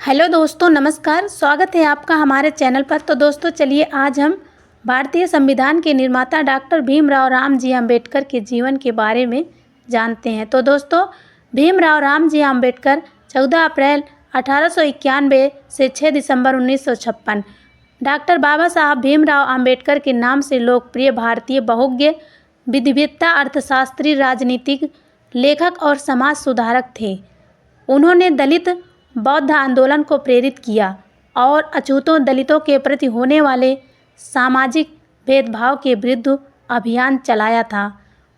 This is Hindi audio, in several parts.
हेलो दोस्तों, नमस्कार। स्वागत है आपका हमारे चैनल पर। तो दोस्तों चलिए आज हम भारतीय संविधान के निर्माता डॉक्टर भीमराव रामजी अम्बेडकर के जीवन के बारे में जानते हैं। तो दोस्तों भीमराव रामजी अम्बेडकर 14 अप्रैल 1891 से 6 दिसंबर 1956 डॉक्टर बाबा साहब भीमराव अम्बेडकर के नाम से लोकप्रिय भारतीय बहुज्ञ विधिवेत्ता, अर्थशास्त्री, राजनीतिक लेखक और समाज सुधारक थे। उन्होंने दलित बौद्ध आंदोलन को प्रेरित किया और अछूतों दलितों के प्रति होने वाले सामाजिक भेदभाव के विरुद्ध अभियान चलाया था।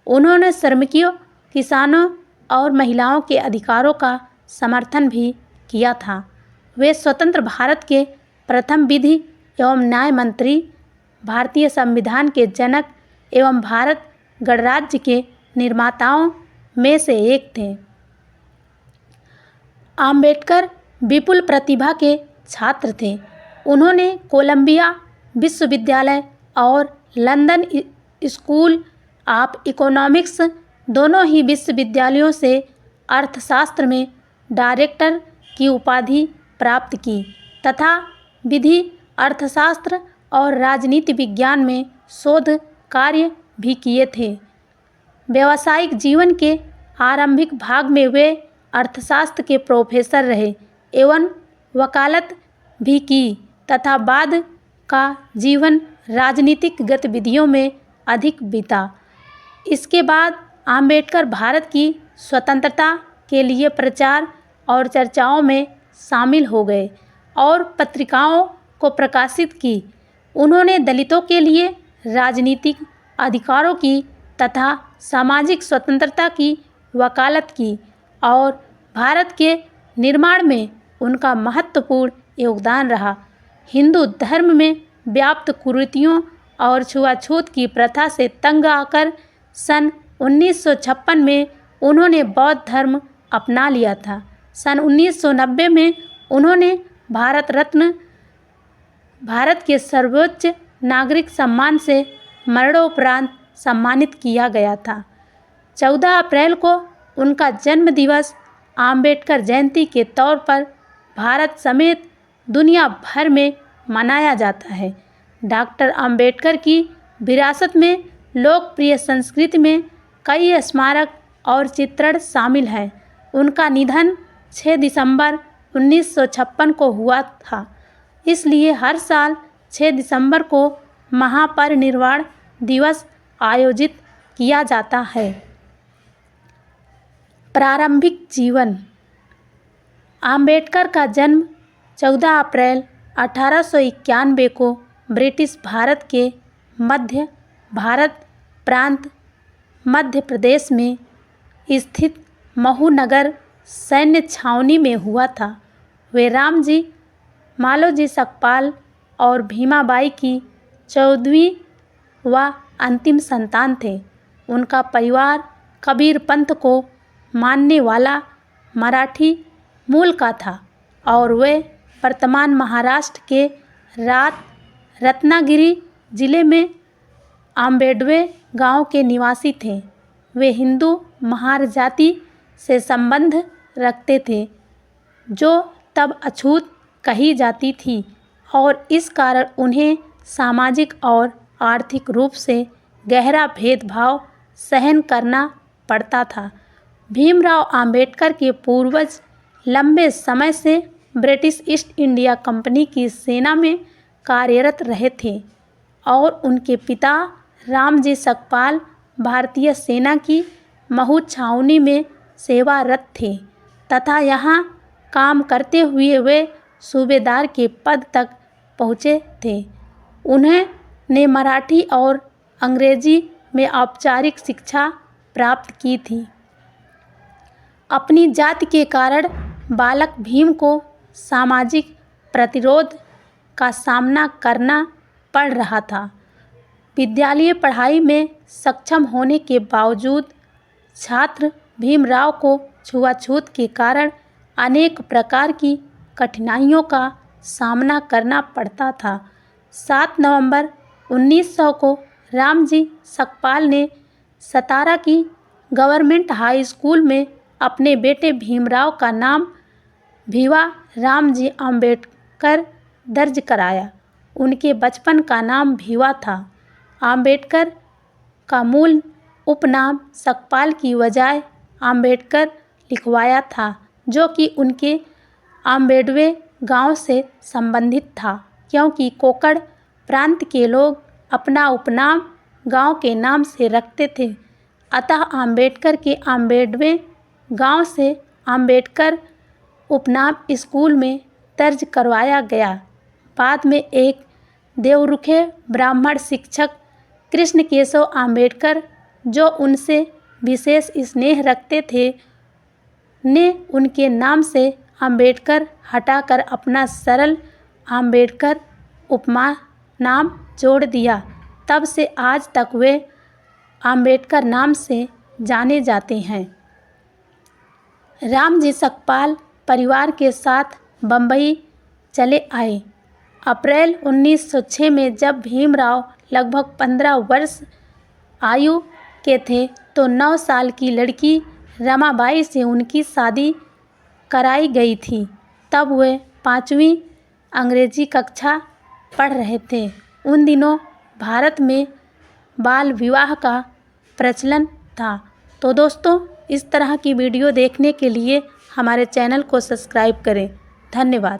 उन्होंने श्रमिकों, किसानों और महिलाओं के अधिकारों का समर्थन भी किया था। वे स्वतंत्र भारत के प्रथम विधि एवं न्याय मंत्री, भारतीय संविधान के जनक एवं भारत गणराज्य के निर्माताओं में से एक थे। अम्बेडकर विपुल प्रतिभा के छात्र थे। उन्होंने कोलंबिया विश्वविद्यालय और लंदन स्कूल ऑफ इकोनॉमिक्स दोनों ही विश्वविद्यालयों से अर्थशास्त्र में डायरेक्टर की उपाधि प्राप्त की तथा विधि, अर्थशास्त्र और राजनीति विज्ञान में शोध कार्य भी किए थे। व्यावसायिक जीवन के आरंभिक भाग में वे अर्थशास्त्र के प्रोफेसर रहे एवं वकालत भी की तथा बाद का जीवन राजनीतिक गतिविधियों में अधिक बीता। इसके बाद अम्बेडकर भारत की स्वतंत्रता के लिए प्रचार और चर्चाओं में शामिल हो गए और पत्रिकाओं को प्रकाशित की। उन्होंने दलितों के लिए राजनीतिक अधिकारों की तथा सामाजिक स्वतंत्रता की वकालत की और भारत के निर्माण में उनका महत्वपूर्ण योगदान रहा। हिंदू धर्म में व्याप्त कुरीतियों और छुआछूत की प्रथा से तंग आकर सन 1956 में उन्होंने बौद्ध धर्म अपना लिया था। सन 1990 में उन्होंने भारत रत्न, भारत के सर्वोच्च नागरिक सम्मान से मरणोपरांत सम्मानित किया गया था। 14 अप्रैल को उनका जन्म दिवस अम्बेडकर जयंती के तौर पर भारत समेत दुनिया भर में मनाया जाता है। डॉक्टर अम्बेडकर की विरासत में लोकप्रिय संस्कृति में कई स्मारक और चित्रण शामिल हैं। उनका निधन 6 दिसंबर 1956 को हुआ था, इसलिए हर साल 6 दिसंबर को महापरिनिर्वाण दिवस आयोजित किया जाता है। प्रारंभिक जीवन। अम्बेडकर का जन्म 14 अप्रैल 1891 को ब्रिटिश भारत के मध्य भारत प्रांत मध्य प्रदेश में स्थित महू नगर सैन्य छावनी में हुआ था। वे रामजी, मालोजी सकपाल और भीमाबाई की 14वीं व अंतिम संतान थे। उनका परिवार कबीर पंथ को मानने वाला मराठी मूल का था और वे वर्तमान महाराष्ट्र के रत्नागिरी जिले में आंबेडवे गांव के निवासी थे। वे हिंदू महार जाति से संबंध रखते थे, जो तब अछूत कही जाती थी और इस कारण उन्हें सामाजिक और आर्थिक रूप से गहरा भेदभाव सहन करना पड़ता था। भीमराव अम्बेडकर के पूर्वज लंबे समय से ब्रिटिश ईस्ट इंडिया कंपनी की सेना में कार्यरत रहे थे और उनके पिता रामजी सकपाल भारतीय सेना की महू छावनी में सेवारत थे तथा यहाँ काम करते हुए वे सूबेदार के पद तक पहुँचे थे। उन्होंने मराठी और अंग्रेजी में औपचारिक शिक्षा प्राप्त की थी। अपनी जाति के कारण बालक भीम को सामाजिक प्रतिरोध का सामना करना पड़ रहा था। विद्यालयीय पढ़ाई में सक्षम होने के बावजूद छात्र भीमराव को छुआछूत के कारण अनेक प्रकार की कठिनाइयों का सामना करना पड़ता था। 7 नवंबर 1900 को रामजी सकपाल ने सतारा की गवर्नमेंट हाई स्कूल में अपने बेटे भीमराव का नाम भीवा रामजी आम्बेडकर दर्ज कराया। उनके बचपन का नाम भीवा था। आम्बेडकर का मूल उपनाम सकपाल की बजाय आम्बेडकर लिखवाया था, जो कि उनके आम्बेडवे गांव से संबंधित था, क्योंकि कोकड़ प्रांत के लोग अपना उपनाम गांव के नाम से रखते थे। अतः आम्बेडकर के आम्बेडवे गांव से आम्बेडकर उपनाम स्कूल में दर्ज करवाया गया। बाद में एक देवरुखे ब्राह्मण शिक्षक कृष्ण केशव आम्बेडकर, जो उनसे विशेष स्नेह रखते थे, ने उनके नाम से आम्बेडकर हटाकर अपना सरल आम्बेडकर उपनाम जोड़ दिया। तब से आज तक वे आम्बेडकर नाम से जाने जाते हैं। रामजी सकपाल परिवार के साथ बम्बई चले आए। अप्रैल 1906 में जब भीमराव लगभग 15 वर्ष आयु के थे तो 9 साल की लड़की रमाबाई से उनकी शादी कराई गई थी। तब वे 5वीं अंग्रेजी कक्षा पढ़ रहे थे। उन दिनों भारत में बाल विवाह का प्रचलन था। तो दोस्तों, इस तरह की वीडियो देखने के लिए हमारे चैनल को सब्सक्राइब करें। धन्यवाद।